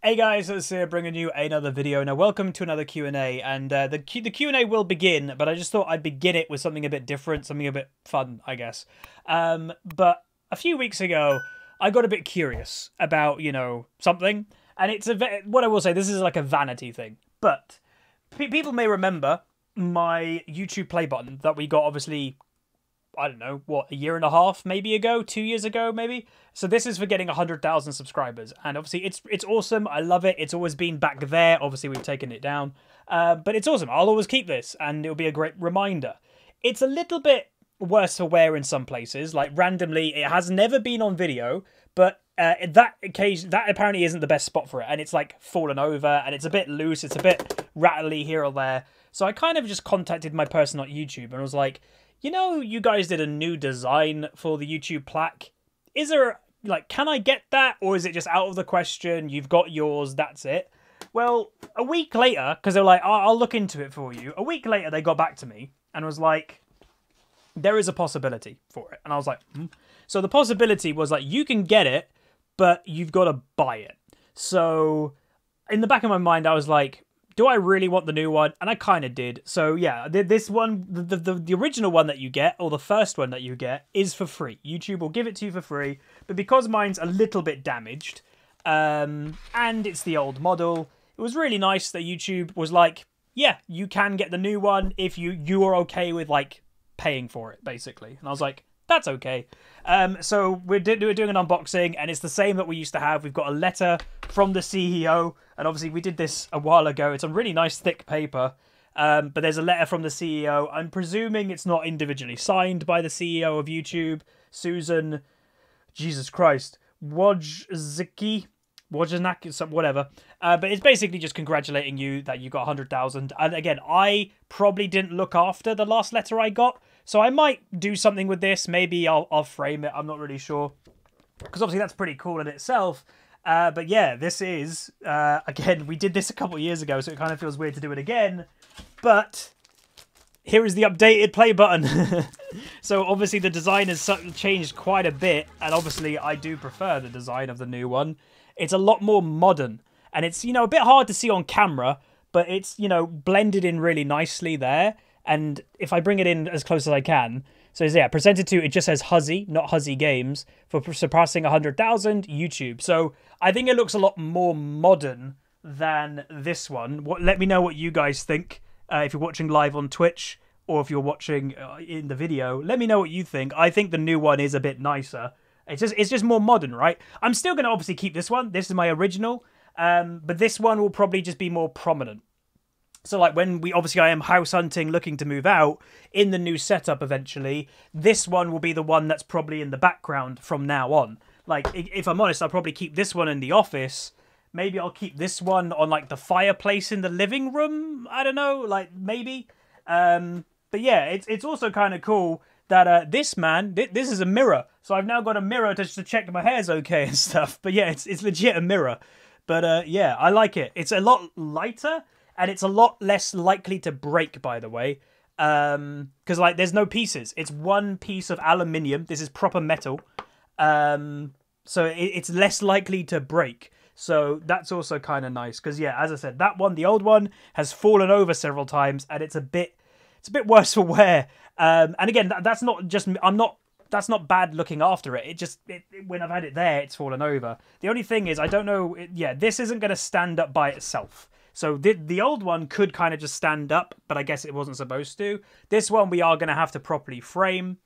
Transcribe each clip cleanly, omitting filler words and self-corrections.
Hey guys, it's bringing you another video. Now, welcome to another Q&A, and the Q&A will begin, but I just thought I'd begin it with something a bit different, something a bit fun, I guess. But a few weeks ago, I got a bit curious about, something, and what I will say, this is like a vanity thing, but people may remember my YouTube play button that we got, obviously, I don't know, what, a year and a half maybe ago, 2 years ago maybe. So this is for getting 100,000 subscribers, and obviously it's awesome. I love it. It's always been back there. Obviously we've taken it down, but it's awesome. I'll always keep this, and it'll be a great reminder. It's a little bit worse for wear in some places. Like randomly, it has never been on video, but that apparently isn't the best spot for it, and it's like fallen over, and it's a bit loose. It's a bit rattly here or there. So I kind of just contacted my person at YouTube and was like, you guys did a new design for the YouTube plaque. Is there, can I get that? Or is it just out of the question? You've got yours, that's it. Well, a week later, because they're like, I'll look into it for you. A week later, they got back to me and was like, there is a possibility for it. And I was like, So the possibility was like, you can get it, but you've got to buy it. So in the back of my mind, I was like, do I really want the new one? And I kind of did. So yeah, this one, the original one that you get, or the first one that you get, is for free. YouTube will give it to you for free. But because mine's a little bit damaged, and it's the old model, it was really nice that YouTube was like, yeah, you can get the new one if you are okay with paying for it, basically. And I was like, that's okay. So we're doing an unboxing, and it's the same that we used to have. We've got a letter from the CEO, and obviously we did this a while ago. It's a really nice thick paper, but there's a letter from the CEO. I'm presuming it's not individually signed by the CEO of YouTube, Susan, Jesus Christ, Wojcicki, whatever. But it's basically just congratulating you that you got 100,000. And again, I probably didn't look after the last letter I got, so I might do something with this. Maybe I'll frame it. I'm not really sure, because obviously that's pretty cool in itself. But yeah, this is, again, we did this a couple of years ago, so it kind of feels weird to do it again. But here is the updated play button. So obviously the design has changed quite a bit, and obviously I do prefer the design of the new one. It's a lot more modern, and it's, a bit hard to see on camera, but it's, blended in really nicely there. And if I bring it in as close as I can, so yeah, presented to, it just says Huzzy, not Huzzy Games, for surpassing 100,000 YouTube. So I think it looks a lot more modern than this one. Let me know what you guys think if you're watching live on Twitch, or if you're watching in the video. Let me know what you think. I think the new one is a bit nicer. It's just more modern, right? I'm still going to obviously keep this one. This is my original, but this one will probably just be more prominent. So when I am house hunting, looking to move out in the new setup eventually, this one will be the one that's probably in the background from now on. If I'm honest, I'll probably keep this one in the office. Maybe I'll keep this one on the fireplace in the living room. I don't know, maybe. But yeah, it's also kind of cool that this is a mirror. So I've now got a mirror to check my hair's okay and stuff. But yeah, it's legit a mirror. But yeah, I like it. It's a lot lighter, and it's a lot less likely to break, by the way. Because there's no pieces. It's one piece of aluminium. This is proper metal. So it's less likely to break. So that's also kind of nice. Because yeah, as I said, that one, the old one, has fallen over several times, and it's a bit worse for wear. And again, that's not just, that's not bad looking after it. When I've had it there, it's fallen over. The only thing is, I don't know, this isn't going to stand up by itself. So the old one could kind of just stand up, but I guess it wasn't supposed to. This one we are going to have to properly frame.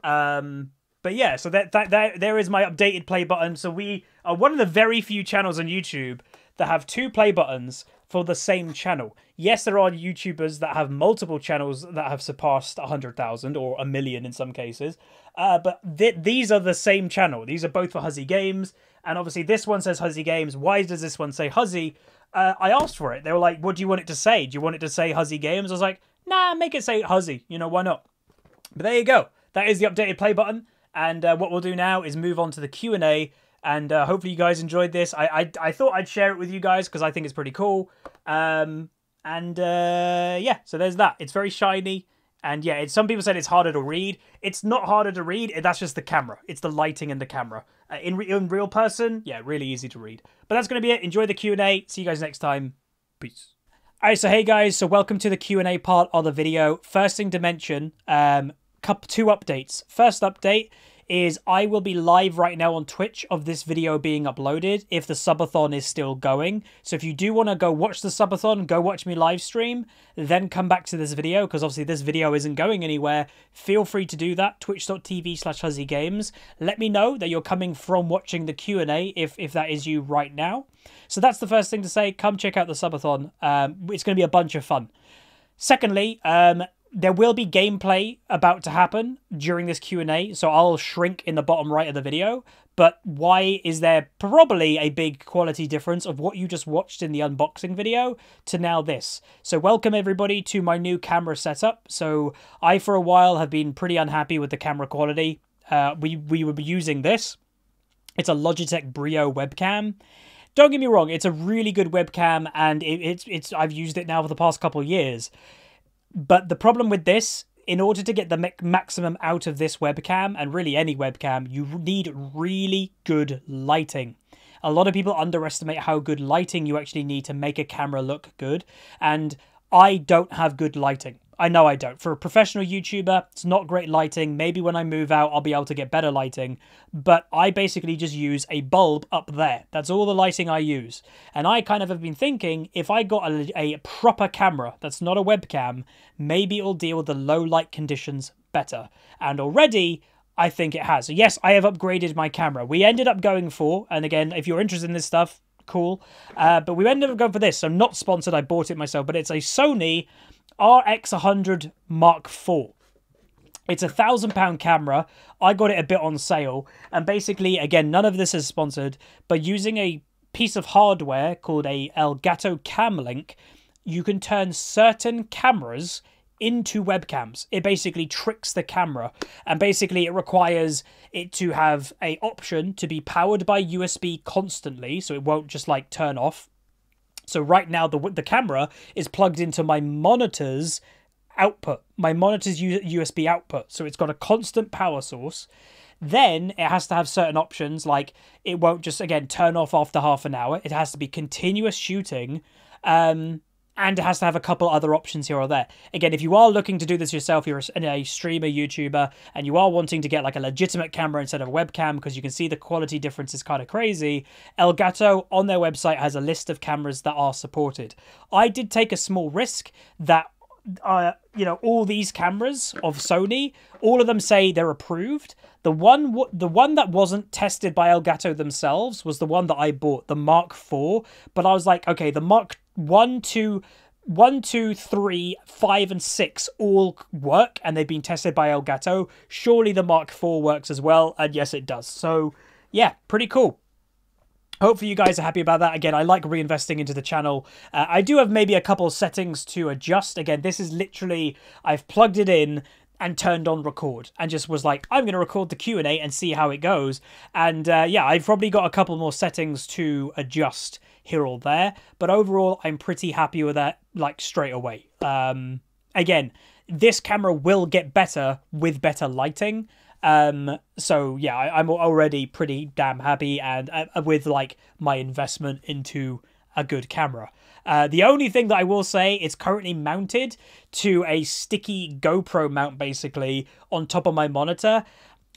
But yeah, so there is my updated play button. So we are one of the very few channels on YouTube that have two play buttons for the same channel. Yes, there are YouTubers that have multiple channels that have surpassed 100,000 or 1 million in some cases. But these are the same channel. These are both for Huzzy Games. And obviously this one says Huzzy Games. Why does this one say Huzzy? I asked for it. They were like, what do you want it to say? Do you want it to say Huzzy Games? I was like, nah, make it say Huzzy. Why not? But there you go. That is the updated play button. And what we'll do now is move on to the Q&A. And hopefully you guys enjoyed this. I thought I'd share it with you guys because I think it's pretty cool. Yeah, so there's that. It's very shiny. And yeah, some people said it's harder to read. It's not harder to read. That's just the camera. It's the lighting and the camera. In real person, yeah, really easy to read. But that's going to be it. Enjoy the Q&A. See you guys next time. Peace. Alright, so hey guys, so welcome to the Q&A part of the video. First thing to mention, two updates. First update is I will be live right now on Twitch of this video being uploaded if the subathon is still going. So if you do want to go watch the subathon, go watch me live stream, then come back to this video, because obviously this video isn't going anywhere. Feel free to do that, twitch.tv/HuzzyGames. Let me know that you're coming from watching the Q&A if that is you right now. So that's the first thing to say. Come check out the subathon. It's going to be a bunch of fun. Secondly, there will be gameplay about to happen during this Q&A, so I'll shrink in the bottom right of the video. But why is there probably a big quality difference of what you just watched in the unboxing video to now this? So welcome everybody to my new camera setup. So I, for a while, have been pretty unhappy with the camera quality. We were using this. It's a Logitech Brio webcam. Don't get me wrong, it's a really good webcam, and I've used it now for the past couple of years. But the problem with this, in order to get the maximum out of this webcam, and really any webcam, you need really good lighting. A lot of people underestimate how good lighting you actually need to make a camera look good, and I don't have good lighting. I know I don't. For a professional YouTuber, it's not great lighting. Maybe when I move out, I'll be able to get better lighting. But I basically just use a bulb up there. That's all the lighting I use. And I kind of have been thinking, if I got a proper camera that's not a webcam, maybe it'll deal with the low light conditions better. And already, I think it has. So yes, I have upgraded my camera. We ended up going for, and again, if you're interested in this stuff, cool. But we ended up going for this. So not sponsored, I bought it myself. But it's a Sony RX100 Mark IV. It's a £1,000 camera. I got it a bit on sale. And basically, again, none of this is sponsored, but using a piece of hardware called a Elgato Cam Link, you can turn certain cameras into webcams. It basically tricks the camera, and basically it requires it to have an option to be powered by USB constantly, so it won't just like turn off. So right now the camera is plugged into my monitor's output, my monitor's USB output. So it's got a constant power source. Then it has to have certain options, like it won't just, again, turn off after half an hour. It has to be continuous shooting. And it has to have a couple other options here or there. Again, if you are looking to do this yourself, you're a streamer, YouTuber, and you are wanting to get like a legitimate camera instead of a webcam because you can see the quality difference is kind of crazy, Elgato on their website has a list of cameras that are supported. I did take a small risk that, you know, all these cameras of Sony, all of them say they're approved. The one that wasn't tested by Elgato themselves was the one that I bought, the Mark IV. But I was like, okay, the Mark 1, 2, 3, 5, and 6 all work, and they've been tested by Elgato. Surely the Mark IV works as well, and yes, it does. So, yeah, pretty cool. Hopefully you guys are happy about that. Again, I like reinvesting into the channel. I do have maybe a couple of settings to adjust. Again, this is literally, I've plugged it in and turned on record and just was like, I'm going to record the Q&A and see how it goes. And yeah, I've probably got a couple more settings to adjust here or there. But overall, I'm pretty happy with that, like, straight away. Again, this camera will get better with better lighting. So yeah, I'm already pretty damn happy and with like my investment into a good camera. The only thing that I will say, it's currently mounted to a sticky GoPro mount basically on top of my monitor.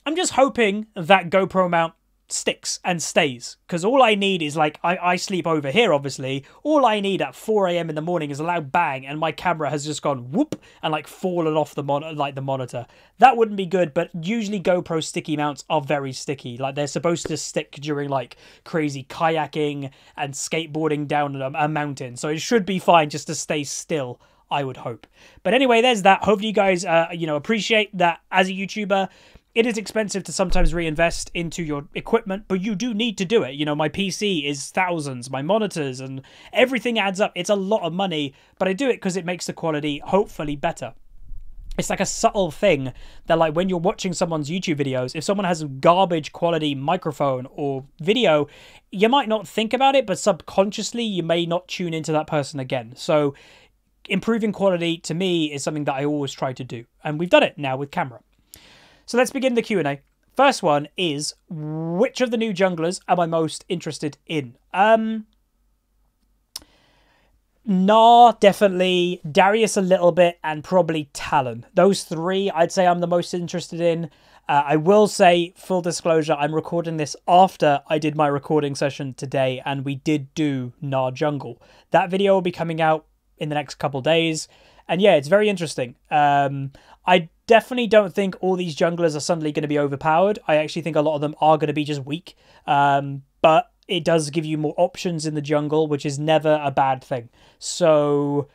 I'm just hoping that GoPro mount sticks and stays, because all I need is like, I sleep over here obviously, all I need at 4 AM in the morning is a loud bang and my camera has just gone whoop and like fallen off the monitor. That wouldn't be good, but usually GoPro sticky mounts are very sticky. Like they're supposed to stick during like crazy kayaking and skateboarding down a mountain, so it should be fine just to stay still, I would hope. But anyway, there's that. Hopefully you guys you know, appreciate that as a YouTuber. It is expensive to sometimes reinvest into your equipment, but you do need to do it. You know, my PC is thousands, my monitors and everything adds up. It's a lot of money, but I do it because it makes the quality hopefully better. It's like a subtle thing that, like, when you're watching someone's YouTube videos, if someone has a garbage quality microphone or video, you might not think about it, but subconsciously you may not tune into that person again. So improving quality to me is something that I always try to do, and we've done it now with camera. So let's begin the Q&A. First one is, which of the new junglers am I most interested in? Gnar, definitely, Darius a little bit, and probably Talon. Those three I'd say I'm the most interested in. I will say, full disclosure, I'm recording this after I did my recording session today, and we did do Gnar Jungle. That video will be coming out in the next couple days, and yeah, it's very interesting. I definitely don't think all these junglers are suddenly going to be overpowered. I actually think a lot of them are going to be just weak, but it does give you more options in the jungle, which is never a bad thing. So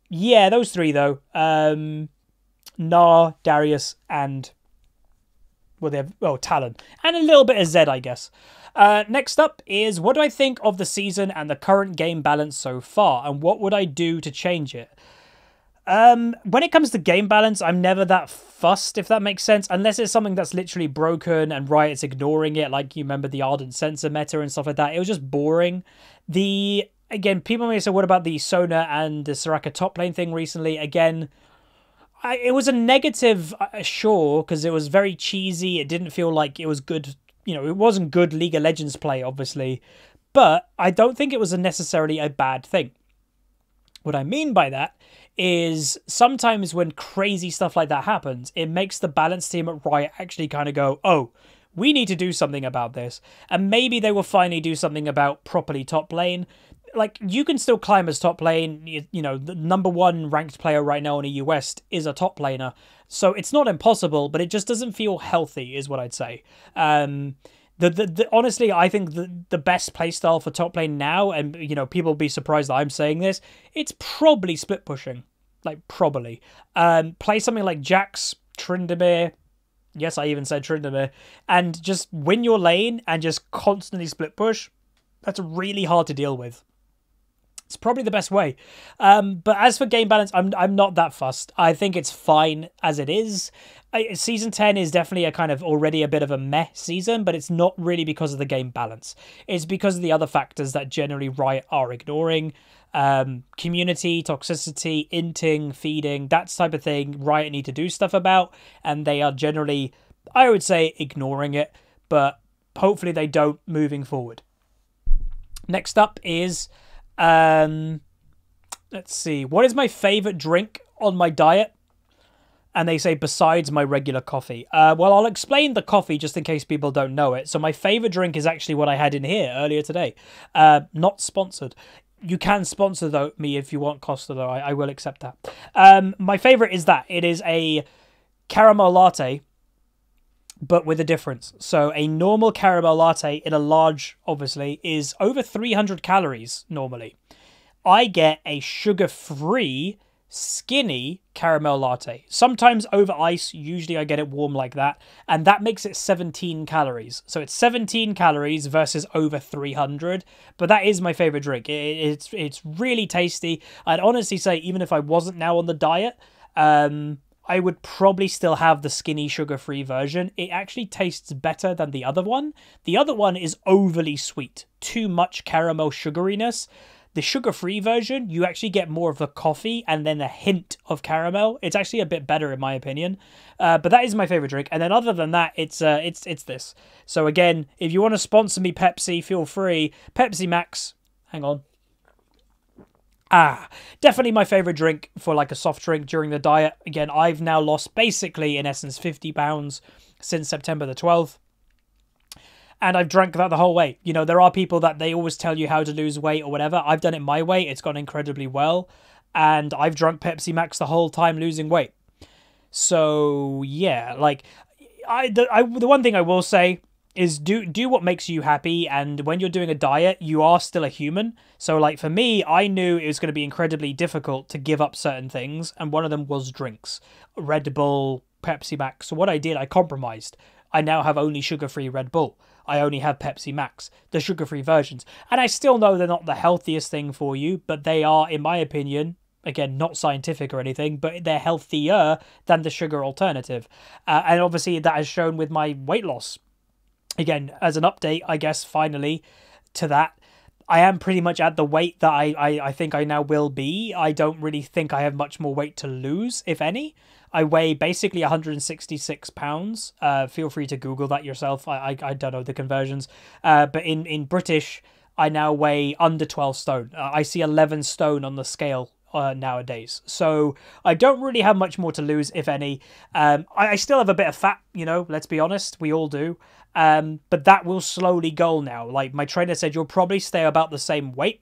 yeah, those three though. Gnar, Darius, and well, they have Talon, and a little bit of Zed, I guess. Next up is, what do I think of the season and the current game balance so far, and what would I do to change it? When it comes to game balance, I'm never that fussed, if that makes sense, unless it's something that's literally broken and Riot's ignoring it, like you remember the Ardent Sensor meta and stuff like that. It was just boring. Again, people may say, what about the Sona and the Soraka top lane thing recently? Again, it was a negative, sure, because it was very cheesy. It didn't feel like it was good. You know, it wasn't good League of Legends play, obviously, but I don't think it was necessarily a bad thing. What I mean by that is sometimes when crazy stuff like that happens, it makes the balance team at Riot actually kind of go, oh, we need to do something about this. And maybe they will finally do something about properly top lane. Like, you can still climb as top lane. You know, the #1 ranked player right now in the US is a top laner. So it's not impossible, but it just doesn't feel healthy, is what I'd say. Honestly, I think the best playstyle for top lane now, and, you know, people will be surprised that I'm saying this, it's probably split pushing. Like, probably. Play something like Jax, Tryndamere. Yes, I even said Tryndamere. And just win your lane and just constantly split push. That's really hard to deal with. It's probably the best way. But as for game balance, I'm not that fussed. I think it's fine as it is. Season 10 is definitely a kind of already a bit of a meh season, but it's not really because of the game balance. It's because of the other factors that generally Riot are ignoring. Community, toxicity, inting, feeding, that type of thing Riot need to do stuff about, and they are generally, I would say, ignoring it, but hopefully they don't moving forward. Next up is, let's see, what is my favorite drink on my diet? And they say, besides my regular coffee. Well, I'll explain the coffee just in case people don't know it. So my favorite drink is actually what I had in here earlier today. Not sponsored. You can sponsor me if you want, Costa, though. I will accept that. My favorite is that. It is a caramel latte, but with a difference. So a normal caramel latte in a large, obviously, is over 300 calories normally. I get a sugar-free, skinny caramel latte. Sometimes over ice, usually I get it warm like that, and that makes it 17 calories. So it's 17 calories versus over 300, but that is my favorite drink. It's really tasty. I'd honestly say, even if I wasn't now on the diet, I would probably still have the skinny sugar-free version. It actually tastes better than the other one. The other one is overly sweet, too much caramel sugariness. The sugar-free version, you actually get more of the coffee and then a hint of caramel. It's actually a bit better in my opinion. But that is my favorite drink. And then other than that, it's this. So again, if you want to sponsor me, Pepsi, feel free. Pepsi Max. Hang on. Definitely my favorite drink for like a soft drink during the diet. Again, I've now lost basically, in essence, 50 pounds since September the 12th. And I've drank that the whole way. You know, there are people that they always tell you how to lose weight or whatever. I've done it my way. It's gone incredibly well. And I've drunk Pepsi Max the whole time losing weight. So, yeah, like, the one thing I will say is do what makes you happy. And when you're doing a diet, you are still a human. So, like, for me, I knew it was going to be incredibly difficult to give up certain things. And one of them was drinks. Red Bull, Pepsi Max. So what I did, I compromised. I now have only sugar-free Red Bull. I only have Pepsi Max, the sugar-free versions. And I still know they're not the healthiest thing for you, but they are, in my opinion, again, not scientific or anything, but they're healthier than the sugar alternative. And obviously that has shown with my weight loss. Again, as an update, I guess, finally, to that, I am pretty much at the weight that I think I now will be. I don't really think I have much more weight to lose, if any. I weigh basically 166 pounds. Feel free to Google that yourself. I don't know the conversions. But in British, I now weigh under 12 stone. I see 11 stone on the scale nowadays. So I don't really have much more to lose, if any. I still have a bit of fat, you know, let's be honest. We all do. But that will slowly go now. Like my trainer said, you'll probably stay about the same weight.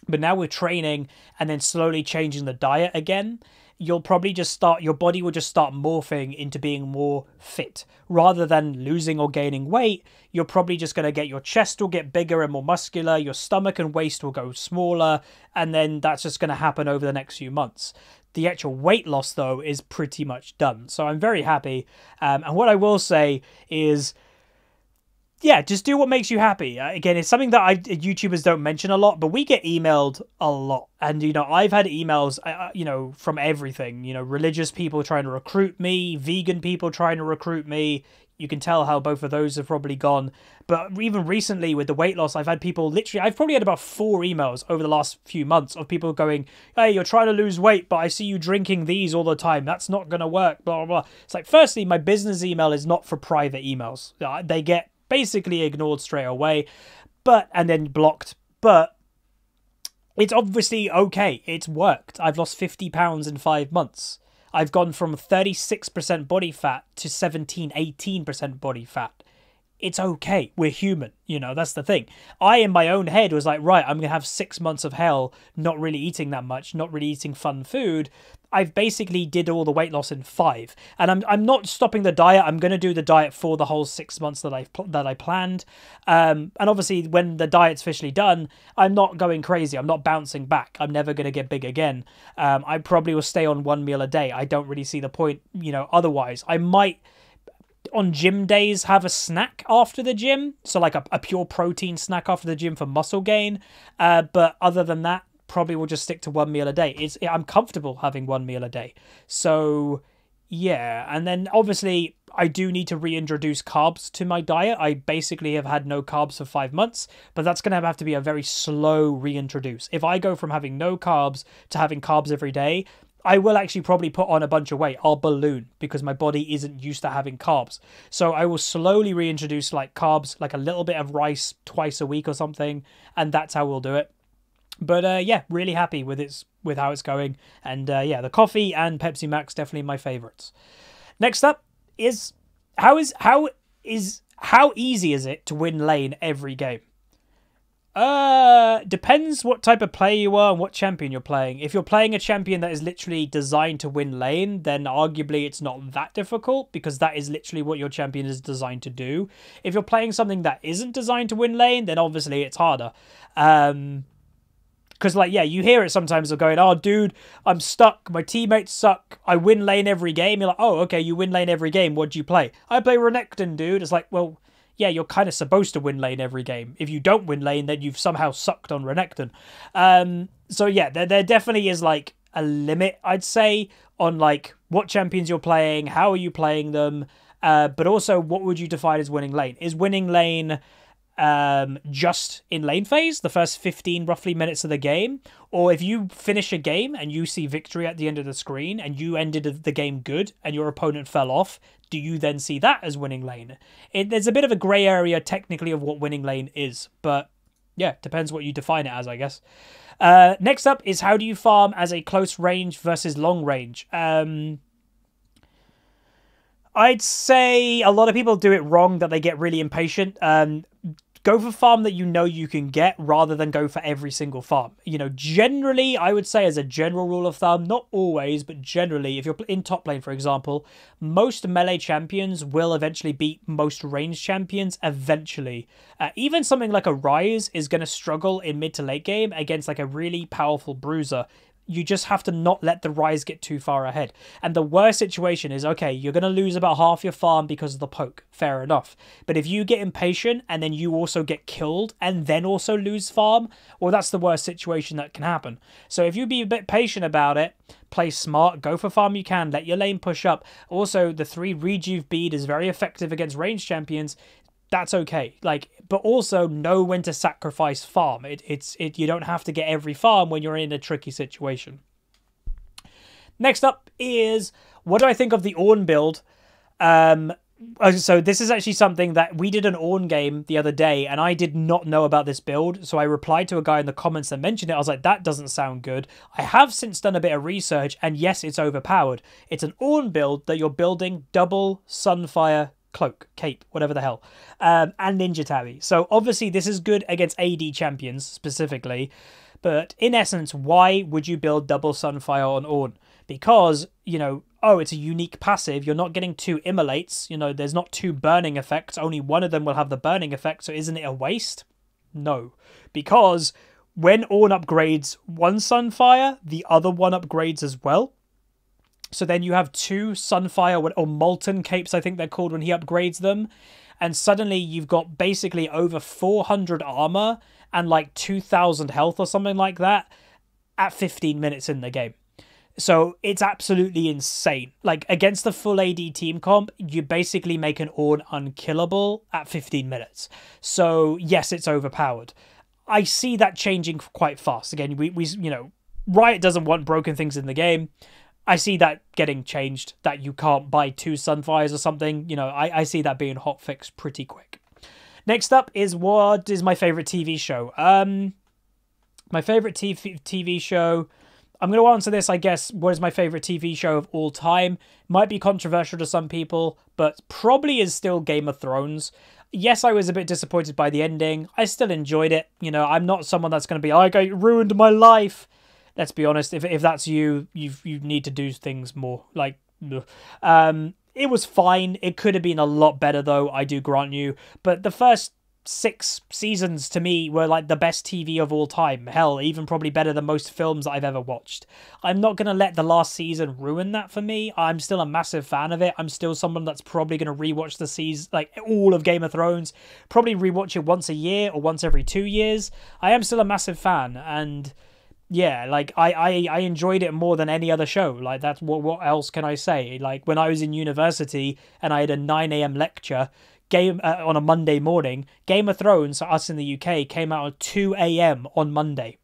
But now we're training and then slowly changing the diet again. You'll probably just start, your body will just start morphing into being more fit. Rather than losing or gaining weight, you're probably just going to get, your chest will get bigger and more muscular, your stomach and waist will go smaller, and then that's just going to happen over the next few months. The actual weight loss, though, is pretty much done. So I'm very happy. And what I will say is, yeah, just do what makes you happy. Again, it's something that YouTubers don't mention a lot, but we get emailed a lot. And, you know, I've had emails, you know, from everything. You know, religious people trying to recruit me, vegan people trying to recruit me. You can tell how both of those have probably gone. But even recently with the weight loss, I've had people literally, I've probably had about 4 emails over the last few months of people going, hey, you're trying to lose weight, but I see you drinking these all the time. That's not going to work, blah, blah, blah. It's like, firstly, my business email is not for private emails. They get basically ignored straight away, and then blocked. But it's obviously okay. It's worked. I've lost 50 pounds in 5 months. I've gone from 36% body fat to 18% body fat. It's okay. We're human. You know, that's the thing. I, in my own head, was like, right, I'm going to have 6 months of hell, not really eating that much, not really eating fun food. I've basically did all the weight loss in 5. And I'm not stopping the diet. I'm going to do the diet for the whole 6 months that I planned. And obviously, when the diet's officially done, I'm not going crazy. I'm not bouncing back. I'm never going to get big again. I probably will stay on 1 meal a day. I don't really see the point, you know, otherwise. I might, on gym days, have a snack after the gym. So like a pure protein snack after the gym for muscle gain. But other than that, probably will just stick to 1 meal a day. I'm comfortable having 1 meal a day. So yeah, and then obviously I do need to reintroduce carbs to my diet. I basically have had no carbs for 5 months, but that's going to have to be a very slow reintroduce. If I go from having no carbs to having carbs every day, I will actually probably put on a bunch of weight. I'll balloon because my body isn't used to having carbs. So I will slowly reintroduce like carbs, like a little bit of rice twice a week or something, and that's how we'll do it. But yeah, really happy with how it's going. And yeah, the coffee and Pepsi Max definitely my favorites. Next up is how easy is it to win lane every game? Depends what type of player you are and what champion you're playing. If you're playing a champion that is literally designed to win lane, then arguably it's not that difficult because that is literally what your champion is designed to do. If you're playing something that isn't designed to win lane, then obviously it's harder. Because, like, yeah, you hear it sometimes of going, oh, dude, I'm stuck. My teammates suck. I win lane every game. You're like, oh, okay, you win lane every game. What do you play? I play Renekton, dude. It's like, well, yeah, you're kind of supposed to win lane every game. If you don't win lane, then you've somehow sucked on Renekton. So, yeah, there definitely is, like, a limit, I'd say, on, like, what champions you're playing, how are you playing them, but also what would you define as winning lane? Is winning lane just in lane phase, the first 15 roughly minutes of the game, or if you finish a game and you see victory at the end of the screen and you ended the game good and your opponent fell off, do you then see that as winning lane? There's a bit of a grey area technically of what winning lane is, but yeah, depends what you define it as, I guess. Next up is how do you farm as a close range versus long range? I'd say a lot of people do it wrong, that they get really impatient. Go for farm that you know you can get rather than go for every single farm. You know, generally, I would say as a general rule of thumb, not always, but generally, if you're in top lane, for example, most melee champions will eventually beat most ranged champions eventually. Even something like a Ryze is going to struggle in mid to late game against like a really powerful bruiser. You just have to not let the Ryze get too far ahead. And the worst situation is, okay, you're going to lose about half your farm because of the poke. Fair enough. But if you get impatient and then you also get killed and then also lose farm, well, that's the worst situation that can happen. So if you be a bit patient about it, play smart, go for farm you can, let your lane push up. Also, the 3 Rejuve bead is very effective against ranged champions. That's okay. Like, but also know when to sacrifice farm. You don't have to get every farm when you're in a tricky situation. Next up is, what do I think of the Ornn build? So this is actually something that we did an Ornn game the other day, and I did not know about this build. So I replied to a guy in the comments that mentioned it. I was like, that doesn't sound good. I have since done a bit of research, and yes, it's overpowered. It's an Ornn build that you're building double Sunfire cloak, cape, whatever the hell, and Ninja Tabi. So obviously this is good against AD champions specifically, but in essence, why would you build double Sunfire on Ornn? Because, you know, oh, it's a unique passive. You're not getting 2 immolates. You know, there's not 2 burning effects. Only one of them will have the burning effect. So isn't it a waste? No. Because when Ornn upgrades one Sunfire, the other one upgrades as well. So then you have 2 Sunfire or Molten Capes, I think they're called, when he upgrades them. And suddenly you've got basically over 400 armor and like 2,000 health or something like that at 15 minutes in the game. So it's absolutely insane. Like, against the full AD team comp, you basically make an Ornn unkillable at 15 minutes. So yes, it's overpowered. I see that changing quite fast. Again, we you know, Riot doesn't want broken things in the game. I see that getting changed, that you can't buy 2 Sunfires or something. You know, I see that being hotfixed pretty quick. Next up is, what is my favorite TV show? My favorite TV show, I'm going to answer this, I guess, what is my favorite TV show of all time? Might be controversial to some people, but probably is still Game of Thrones. Yes, I was a bit disappointed by the ending. I still enjoyed it. You know, I'm not someone that's going to be like, I ruined my life. Let's be honest, if that's you, you need to do things more. Like, it was fine. It could have been a lot better, though, I do grant you. But the first 6 seasons to me were like the best TV of all time. Hell, even probably better than most films that I've ever watched. I'm not going to let the last season ruin that for me. I'm still a massive fan of it. I'm still someone that's probably going to rewatch the season, like all of Game of Thrones, probably rewatch it once a year or once every 2 years. I am still a massive fan, and yeah, like I enjoyed it more than any other show. Like, that's what else can I say? Like, when I was in university and I had a 9 a.m. lecture on a Monday morning, Game of Thrones, us in the UK, came out at 2 a.m. on Monday.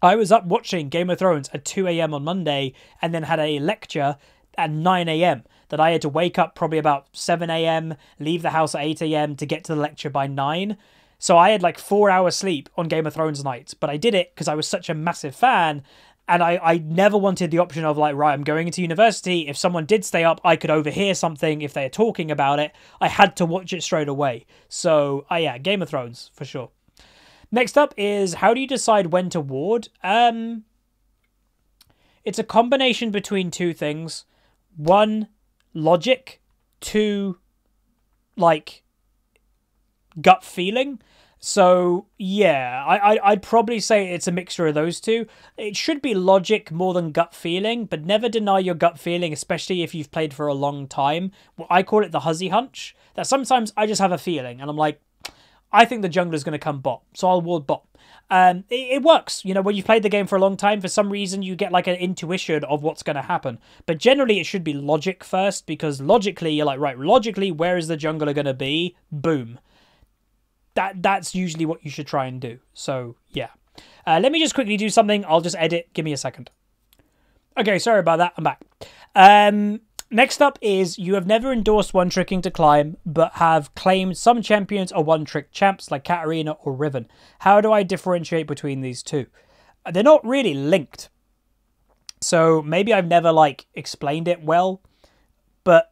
I was up watching Game of Thrones at 2 a.m. on Monday and then had a lecture at 9 a.m. that I had to wake up probably about 7 a.m., leave the house at 8 a.m. to get to the lecture by 9. So I had like 4 hours sleep on Game of Thrones nights, but I did it because I was such a massive fan. And I never wanted the option of like, right, I'm going into university. If someone did stay up, I could overhear something if they're talking about it. I had to watch it straight away. So, yeah, Game of Thrones, for sure. Next up is, how do you decide when to ward? It's a combination between 2 things. 1, logic. 2, like, gut feeling. So, yeah, I'd probably say it's a mixture of those 2. It should be logic more than gut feeling, but never deny your gut feeling, especially if you've played for a long time. Well, I call it the Huzzy Hunch, that sometimes I just have a feeling, and I'm like, I think the jungler's going to come bot, so I'll ward bot. It works. You know, when you've played the game for a long time, for some reason you get like an intuition of what's going to happen. But generally it should be logic first, because logically you're like, right, logically, where is the jungler going to be? Boom. That's usually what you should try and do. So, yeah. Let me just quickly do something. I'll just edit. Give me a second. Okay, sorry about that. I'm back. Next up is, you have never endorsed one-tricking to climb, but have claimed some champions are one-trick champs like Katarina or Riven. How do I differentiate between these 2? They're not really linked. So, maybe I've never, like, explained it well. But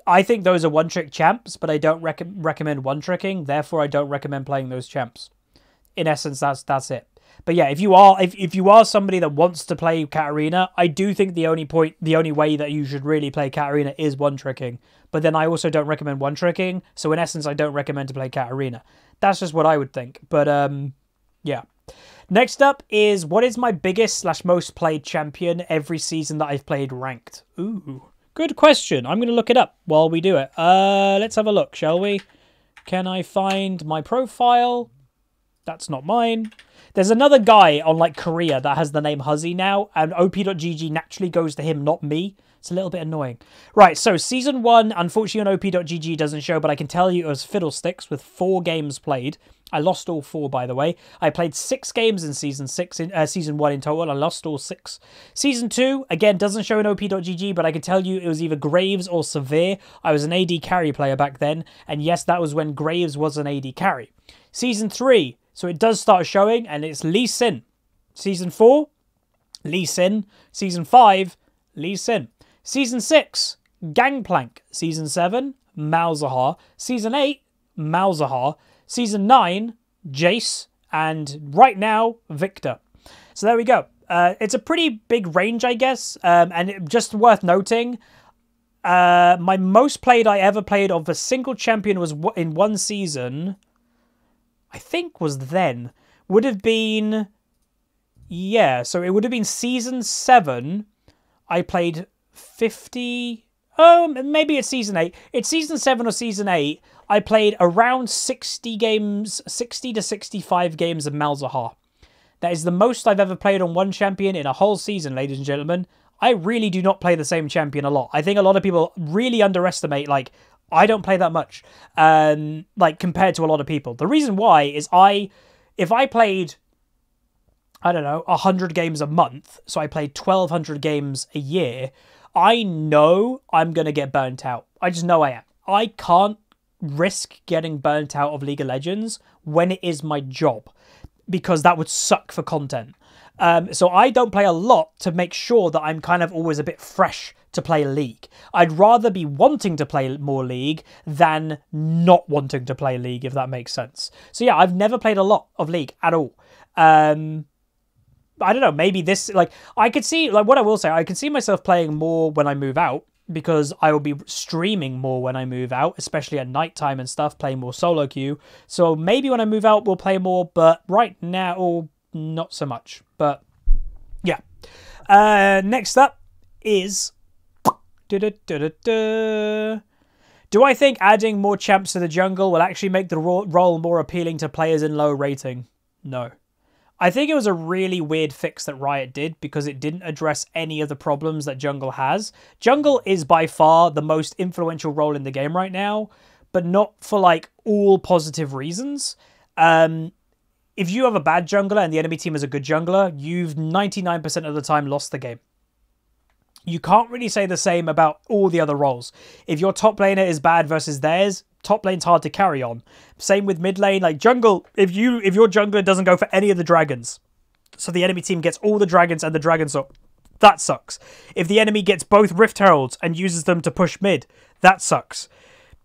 I think those are one-trick champs, but I don't recommend one-tricking. Therefore, I don't recommend playing those champs. In essence, that's it. But yeah, if you are somebody that wants to play Katarina, I do think the only way that you should really play Katarina is one-tricking. But then I also don't recommend one-tricking. So in essence, I don't recommend to play Katarina. That's just what I would think. But yeah. Next up is, what is my biggest / most played champion every season that I've played ranked? Ooh. Good question. I'm going to look it up while we do it. Let's have a look, shall we? Can I find my profile? That's not mine. There's another guy on, like, Korea that has the name Huzzy now, and OP.GG naturally goes to him, not me. It's a little bit annoying. Right, so Season 1, unfortunately on OP.gg doesn't show, but I can tell you it was Fiddlesticks with 4 games played. I lost all 4, by the way. I played 6 games in Season 1 in total. I lost all 6. Season 2, again, doesn't show in OP.gg, but I can tell you it was either Graves or Severe. I was an AD carry player back then, and yes, that was when Graves was an AD carry. Season 3, so it does start showing, and it's Lee Sin. Season 4, Lee Sin. Season 5, Lee Sin. Season 6, Gangplank. Season 7, Malzahar. Season 8, Malzahar. Season 9, Jace. And right now, Victor. So there we go. It's a pretty big range, I guess. And just worth noting, my most played I ever played of a single champion was in one season, I think was then, would have been, yeah, so it would have been Season 7. I played 50... Oh, maybe it's Season 8. It's Season 7 or Season 8. I played around 60 games, 60 to 65 games of Malzahar. That is the most I've ever played on one champion in a whole season, ladies and gentlemen. I really do not play the same champion a lot. I think a lot of people really underestimate, like, I don't play that much, like, compared to a lot of people. The reason why is if I played, I don't know, 100 games a month, so I played 1,200 games a year, I know I'm going to get burnt out. I just know I am. I can't risk getting burnt out of League of Legends when it is my job, because that would suck for content. So I don't play a lot to make sure that I'm kind of always a bit fresh to play League. I'd rather be wanting to play more League than not wanting to play League, if that makes sense. So yeah, I've never played a lot of League at all. I don't know, maybe this, like, I could see, like, what I will say, I can see myself playing more when I move out, because I will be streaming more when I move out, especially at nighttime and stuff, playing more solo queue. So maybe when I move out, we'll play more, but right now, not so much. But yeah. Next up is... Do I think adding more champs to the jungle will actually make the role more appealing to players in low rating? No. I think it was a really weird fix that Riot did, because it didn't address any of the problems that jungle has. Jungle is by far the most influential role in the game right now, but not for, like, all positive reasons. If you have a bad jungler and the enemy team is a good jungler, you've 99% of the time lost the game. You can't really say the same about all the other roles. If your top laner is bad versus theirs, top lane's hard to carry on. Same with mid lane, like jungle, if your jungler doesn't go for any of the dragons, so the enemy team gets all the dragons and the dragon sword, that sucks. If the enemy gets both Rift Heralds and uses them to push mid, that sucks.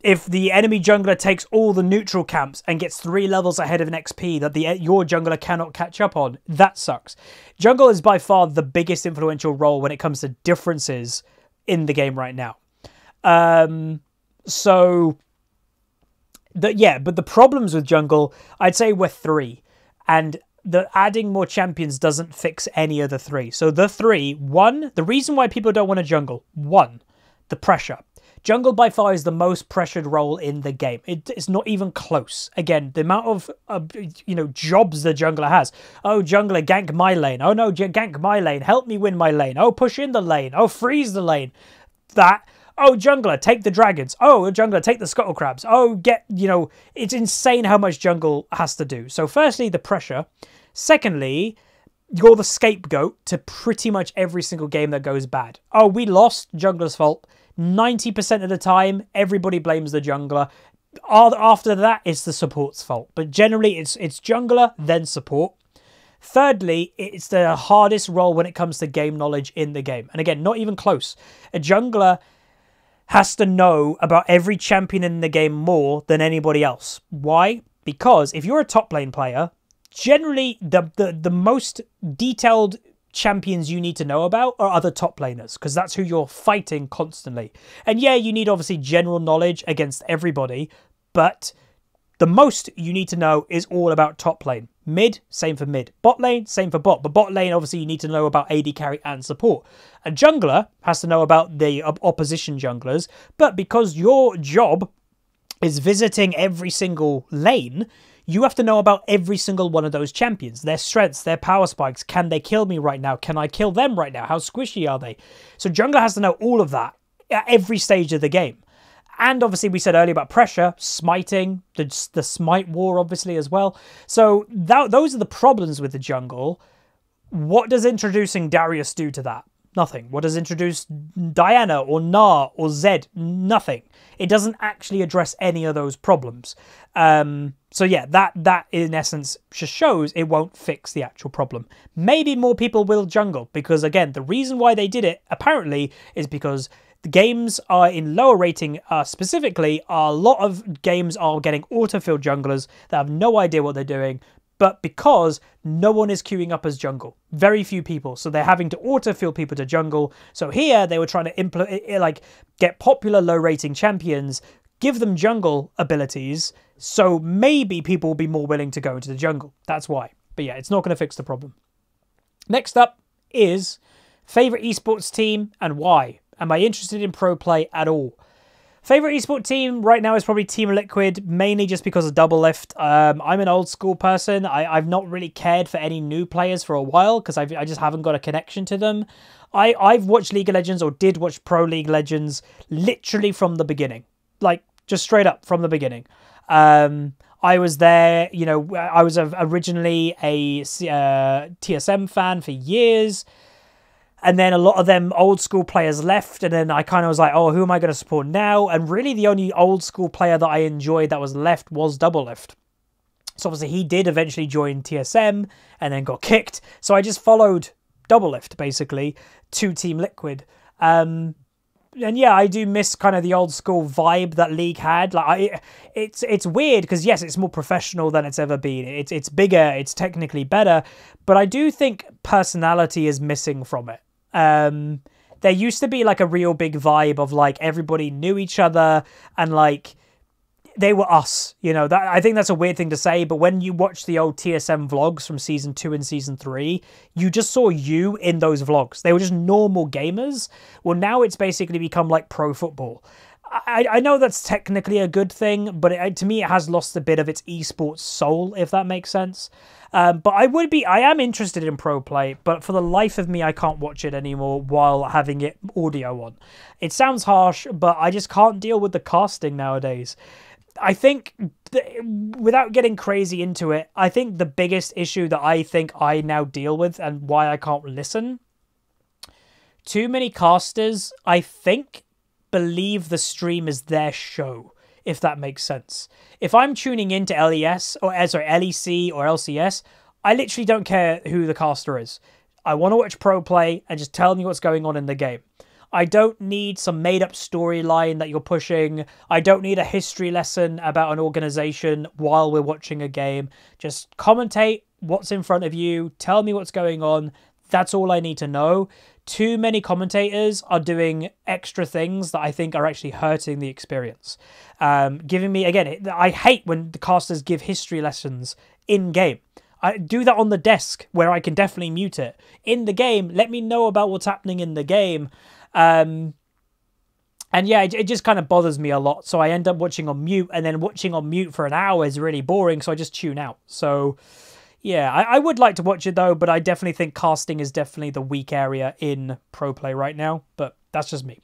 If the enemy jungler takes all the neutral camps and gets 3 levels ahead of an XP that your jungler cannot catch up on, that sucks. Jungle is by far the biggest influential role when it comes to differences in the game right now. But the problems with jungle, I'd say, were 3. And adding more champions doesn't fix any of the 3. So the 3, 1, the reason why people don't want to jungle, 1, the pressure. Jungle by far is the most pressured role in the game. It's not even close. Again, the amount of jobs the jungler has. Oh, jungler, gank my lane. Oh no, gank my lane. Help me win my lane. Oh, push in the lane. Oh, freeze the lane. That. Oh, jungler, take the dragons. Oh, jungler, take the scuttle crabs. Oh, it's insane how much jungle has to do. So firstly, the pressure. Secondly, you're the scapegoat to pretty much every single game that goes bad. Oh, we lost, jungler's fault. 90% of the time, everybody blames the jungler. After that, it's the support's fault. But generally, it's jungler, then support. Thirdly, it's the hardest role when it comes to game knowledge in the game. And again, not even close. A jungler has to know about every champion in the game more than anybody else. Why? Because if you're a top lane player, generally the most detailed champions you need to know about are other top laners, because that's who you're fighting constantly. And yeah, you need obviously general knowledge against everybody, but the most you need to know is all about top lane. Mid, same for mid. Bot lane, same for bot. But bot lane, obviously, you need to know about AD carry and support. A jungler has to know about the opposition junglers, but because your job is visiting every single lane, you have to know about every single one of those champions, their strengths, their power spikes. Can they kill me right now? Can I kill them right now? How squishy are they? So jungler has to know all of that at every stage of the game. And obviously, we said earlier about pressure, smiting, the smite war, obviously, as well. So those are the problems with the jungle. What does introducing Darius do to that? Nothing. What does introduce Diana or Gnar or Zed? Nothing. It doesn't actually address any of those problems. So yeah, that in essence just shows it won't fix the actual problem. Maybe more people will jungle because, again, the reason why they did it, apparently, is because the games are in lower rating specifically. A lot of games are getting autofill junglers that have no idea what they're doing, but because no one is queuing up as jungle. Very few people. So they're having to autofill people to jungle. So here they were trying to get popular low rating champions, give them jungle abilities, so maybe people will be more willing to go into the jungle. That's why. But yeah, it's not going to fix the problem. Next up is favorite esports team and why. Am I interested in pro play at all? Favorite esport team right now is probably Team Liquid, mainly just because of Doublelift. I'm an old school person. I've not really cared for any new players for a while because I just haven't got a connection to them. I've watched League of Legends, or did watch Pro League Legends, literally from the beginning. Like, just straight up from the beginning. I was there, you know, I was originally a TSM fan for years. And then a lot of them old school players left. And then I kind of was like, oh, who am I going to support now? And really the only old school player that I enjoyed that was left was Doublelift. So obviously he did eventually join TSM and then got kicked. So I just followed Doublelift basically to Team Liquid. And yeah, I do miss kind of the old school vibe that League had. Like, it's weird because yes, it's more professional than it's ever been. It's bigger, it's technically better, but I do think personality is missing from it. There used to be like a real big vibe of like everybody knew each other and like they were us, you know. That, I think that's a weird thing to say, but when you watch the old TSM vlogs from Season 2 and Season 3, you just saw you in those vlogs. They were just normal gamers. Well, now it's basically become like pro football. I know that's technically a good thing, but to me it has lost a bit of its esports soul, if that makes sense. But I am interested in pro play, but for the life of me, I can't watch it anymore while having it audio on. It sounds harsh, but I just can't deal with the casting nowadays. I think, without getting crazy into it, I think the biggest issue that I think I now deal with and why I can't listen, too many casters, I think, believe the stream is their show, if that makes sense. If I'm tuning into LEC or LCS, I literally don't care who the caster is. I want to watch pro play and just tell me what's going on in the game. I don't need some made-up storyline that you're pushing. I don't need a history lesson about an organization while we're watching a game. Just commentate what's in front of you. Tell me what's going on. That's all I need to know. Too many commentators are doing extra things that I think are actually hurting the experience. Giving me, again, I hate when the casters give history lessons in-game. I do that on the desk where I can definitely mute it. In the game, let me know about what's happening in the game. And yeah, it just kind of bothers me a lot. So I end up watching on mute, and then watching on mute for an hour is really boring. So I just tune out. So yeah, I would like to watch it though, but I definitely think casting is definitely the weak area in pro play right now. But that's just me.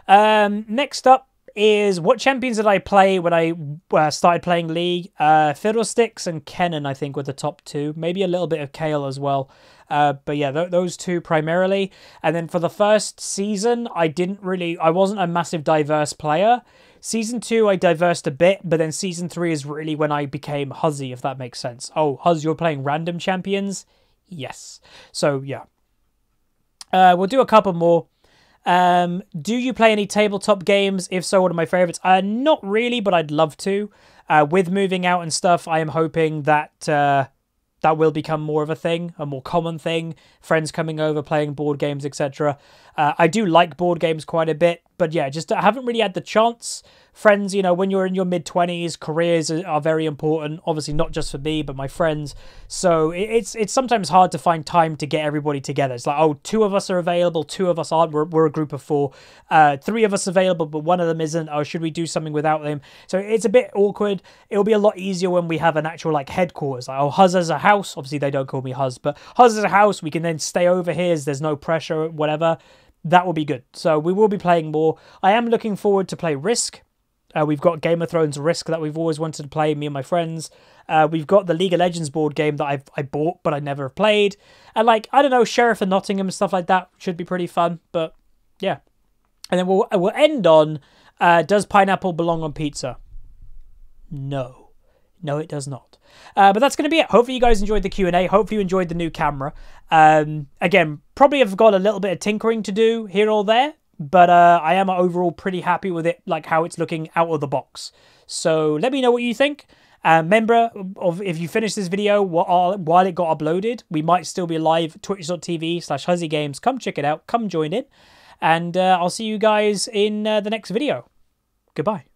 Next up is what champions did I play when I started playing League? Fiddlesticks and Kennen, I think, were the top two. Maybe a little bit of Kayle as well. But yeah, those two primarily. And then for the first season, I wasn't a massive diverse player. Season 2, I diversed a bit, but then Season 3 is really when I became Huzzy, if that makes sense. Oh, Huzz, you're playing random champions? Yes. So, yeah. We'll do a couple more. Do you play any tabletop games? If so, what are my favourites? Not really, but I'd love to. With moving out and stuff, I am hoping that that will become more of a thing, a more common thing. Friends coming over, playing board games, etc. I do like board games quite a bit, But yeah, just I haven't really had the chance. Friends, you know, when you're in your mid-20s, careers are very important. Obviously, not just for me, but my friends. So it's sometimes hard to find time to get everybody together. It's like, oh, 2 of us are available, 2 of us aren't. We're a group of 4. 3 of us available, but 1 of them isn't. Oh, should we do something without them? So it's a bit awkward. It'll be a lot easier when we have an actual like headquarters. Like, oh, Huz has a house. Obviously, they don't call me Huz, but Huz has a house. We can then stay over here. There's no pressure, whatever. That will be good. So we will be playing more. I am looking forward to play Risk. We've got Game of Thrones Risk that we've always wanted to play, me and my friends. We've got the League of Legends board game that I bought, but I never have played. And like, I don't know, Sheriff of Nottingham and stuff like that should be pretty fun. But yeah. And then we'll end on, does pineapple belong on pizza? No. No, it does not. But that's going to be it. Hopefully you guys enjoyed the Q&A. Hopefully you enjoyed the new camera. Again, probably have got a little bit of tinkering to do here or there. But I am overall pretty happy with it, like how it's looking out of the box. So let me know what you think. Remember, if you finish this video while it got uploaded, we might still be live, twitch.tv/HuzzyGames. Come check it out. Come join in. And I'll see you guys in the next video. Goodbye.